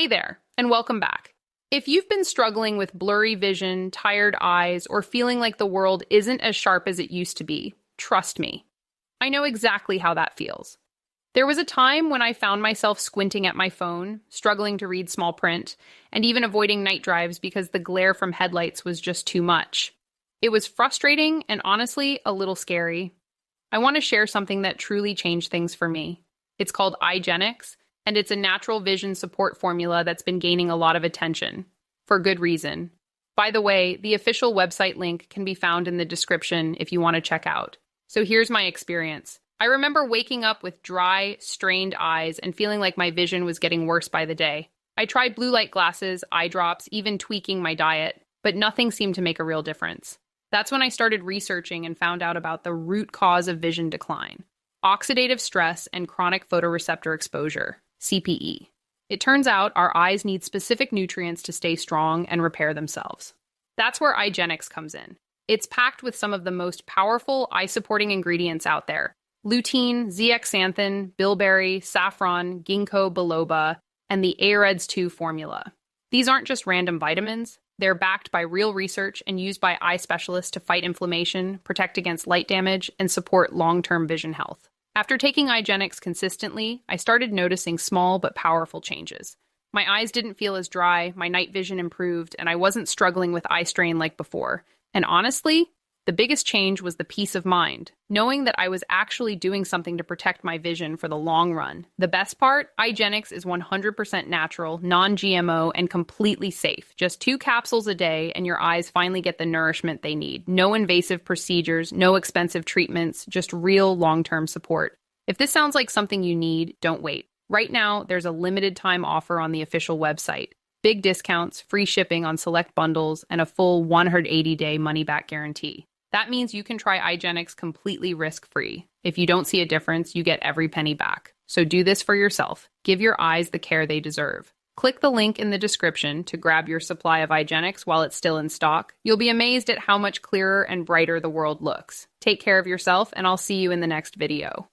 Hey there, and welcome back. If you've been struggling with blurry vision, tired eyes, or feeling like the world isn't as sharp as it used to be, trust me, I know exactly how that feels. There was a time when I found myself squinting at my phone, struggling to read small print, and even avoiding night drives because the glare from headlights was just too much. It was frustrating and honestly a little scary. I want to share something that truly changed things for me. It's called iGenics, and it's a natural vision support formula that's been gaining a lot of attention, for good reason. By the way, the official website link can be found in the description if you want to check out. So here's my experience. I remember waking up with dry, strained eyes and feeling like my vision was getting worse by the day. I tried blue light glasses, eye drops, even tweaking my diet, but nothing seemed to make a real difference. That's when I started researching and found out about the root cause of vision decline: oxidative stress and chronic photoreceptor exposure, CPE. It turns out our eyes need specific nutrients to stay strong and repair themselves. That's where iGenics comes in. It's packed with some of the most powerful eye-supporting ingredients out there: lutein, zeaxanthin, bilberry, saffron, ginkgo biloba, and the AREDS 2 formula. These aren't just random vitamins. They're backed by real research and used by eye specialists to fight inflammation, protect against light damage, and support long-term vision health. After taking iGenics consistently, I started noticing small but powerful changes. My eyes didn't feel as dry, my night vision improved, and I wasn't struggling with eye strain like before. And honestly, the biggest change was the peace of mind, knowing that I was actually doing something to protect my vision for the long run. The best part, iGenics is 100% natural, non-GMO, and completely safe. Just 2 capsules a day, and your eyes finally get the nourishment they need. No invasive procedures, no expensive treatments, just real long-term support. If this sounds like something you need, don't wait. Right now, there's a limited time offer on the official website. Big discounts, free shipping on select bundles, and a full 180-day money-back guarantee. That means you can try iGenics completely risk-free. If you don't see a difference, you get every penny back. So do this for yourself. Give your eyes the care they deserve. Click the link in the description to grab your supply of iGenics while it's still in stock. You'll be amazed at how much clearer and brighter the world looks. Take care of yourself, and I'll see you in the next video.